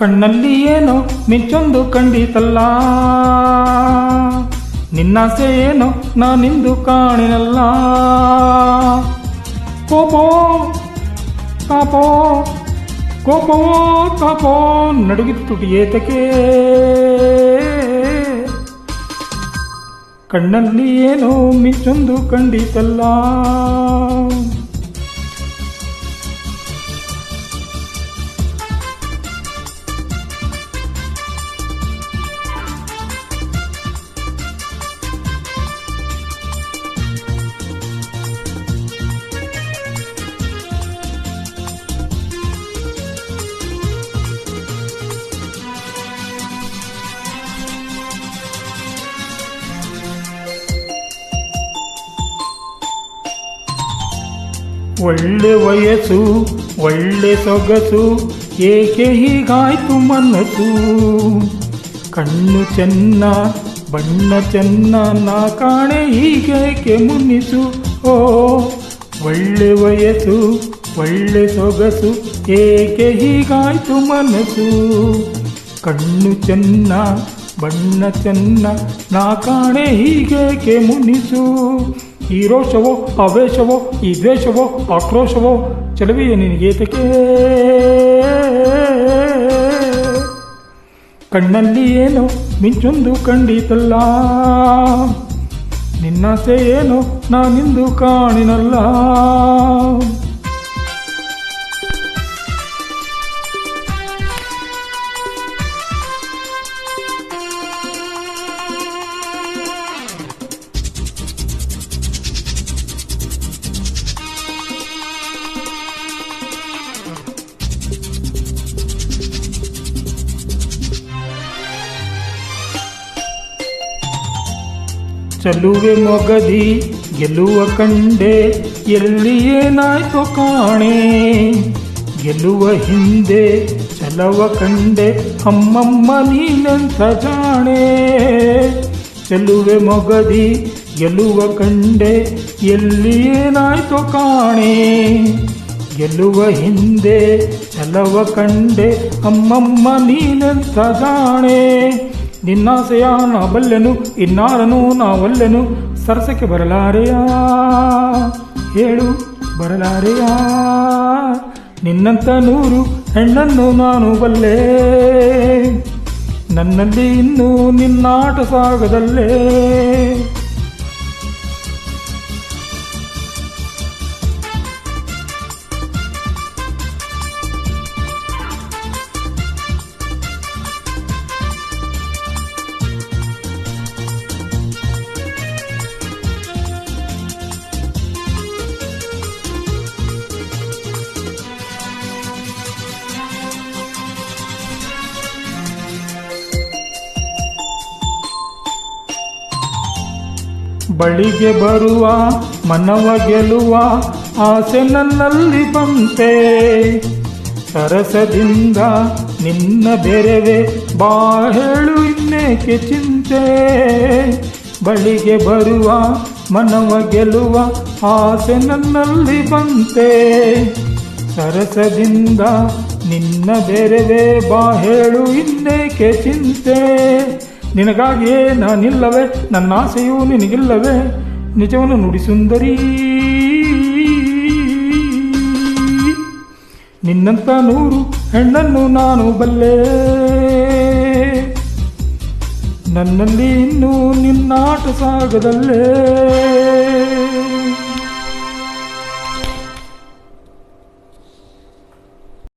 ಕಣ್ಣಲ್ಲಿ ಏನೋ ಮಿಂಚೊಂದು ಕಂಡಿತಲ್ಲ, ನಿನ್ನಾಸೆ ಏನೋ ನಾನಿಂದು ಕಾಣಿನಲ್ಲ. ಕೋಪೋ ತಾಪೋ ಕೋಪವೋ ತಾಪೋ ನಡುಗಿತ್ತುಟಿ ಏತಕ್ಕೆ, ಕಣ್ಣಲ್ಲಿ ಏನೋ ಮಿಂಚೊಂದು ಕಂಡಿತಲ್ಲ. ಒಳ್ಳೆ ವಯಸ್ಸು ಒಳ್ಳೆ ಸೊಗಸು, ಏಕೆ ಹೀಗಾಯ್ತು ಮನಸ್ಸು. ಕಣ್ಣು ಚೆನ್ನ ಬಣ್ಣ ಚೆನ್ನ, ನಾ ಕಾಣೆ ಹೀಗೇಕೆ ಮುನ್ನಿಸು. ಓ ಒಳ್ಳೆ ವಯಸ್ಸು ಒಳ್ಳೆ ಸೊಗಸು, ಏಕೆ ಹೀಗಾಯ್ತು ಮನಸ್ಸು. ಕಣ್ಣು ಚೆನ್ನ ಬಣ್ಣ ಚೆನ್ನ, ನಾ ಕಾಣೆ ಹೀಗೇಕೆ ಮುನ್ನಿಸು. ಈ ರೋಷವೋ ಆವೇಶವೋ ಈ ದ್ವೇಷವೋ ಆಕ್ರೋಶವೋ ಚಲವಿಯ ನಿನಗೇತಕ್ಕೆ, ಕಣ್ಣಲ್ಲಿ ಏನೋ ಮಿಂಚೊಂದು ಕಂಡಿತಲ್ಲ, ನಿನ್ನಾಸೆ ಏನೋ ನಾನಿಂದು ಕಾಣಿನಲ್ಲ. ಚಲುವೆ ಮೊಗದಿ ಗೆಲ್ಲುವ ಕಂಡೆ, ಎಲ್ಲಿ ಏನಾಯ್ತು ಕಾಣೆ. ಗೆಲ್ಲುವ ಹಿಂದೆ ಚಲವ ಕಂಡೆ, ಅಮ್ಮಮ್ಮ ನೀನೆಂಥ ಜಾಣೆ. ಚಲುವೆ ಮೊಗದಿ ಗೆಲ್ಲುವ ಕಂಡೆ, ಎಲ್ಲಿ ಏನಾಯ್ತು ಕಾಣೆ. ಗೆಲ್ಲುವ ಹಿಂದೆ ಚಲವ ಕಂಡೆ, ಅಮ್ಮಮ್ಮ ನೀನೆಂಥ ಜಾಣೆ. ನಿನ್ನಾಸೆಯ ನಾ ಬಲ್ಲೆನು ಇನ್ನಾರನು ನಾವಲ್ಲೆನು, ಸರಸಕ್ಕೆ ಬರಲಾರೆಯ ಹೇಳು ಬರಲಾರೆಯ. ನಿನ್ನಂತ 100 ಹೆಣ್ಣನ್ನು ನಾನು ಬಲ್ಲೆ, ನನ್ನಲ್ಲಿ ಇನ್ನೂ ನಿನ್ನಾಟ ಸಾಗದಲ್ಲೇ. ಬಳಿಗೆ ಬರುವ ಮನವ ಗೆಲ್ಲುವ ಆಸೆ ನನ್ನಲ್ಲಿ ಬಂತೆ. ಸರಸದಿಂದ ನಿನ್ನ ಬೆರೆವೆ, ಬಾ ಹೇಳು ಇನ್ನೇಕೆ ಚಿಂತೆ. ಬಳಿಗೆ ಬರುವ ಮನವ ಗೆಲ್ಲುವ ಆಸೆ ನನ್ನಲ್ಲಿ ಬಂತೆ. ಸರಸದಿಂದ ನಿನ್ನ ಬೆರೆವೆ, ಬಾ ಹೇಳು ಇನ್ನೇಕೆ ಚಿಂತೆ. ನಿನಗಾಗಿಯೇ ನಾನಿಲ್ಲವೇ, ನನ್ನ ಆಸೆಯೂ ನಿನಗಿಲ್ಲವೇ, ನಿಜವನ್ನು ನುಡಿ ಸುಂದರಿ. ನಿನ್ನಂತ 100 ಹೆಣ್ಣನ್ನು ನಾನು ಬಲ್ಲೆ, ನನ್ನಲ್ಲಿ ಇನ್ನೂ ನಿನ್ನಾಟ ಸಾಗದಲ್ಲೇ.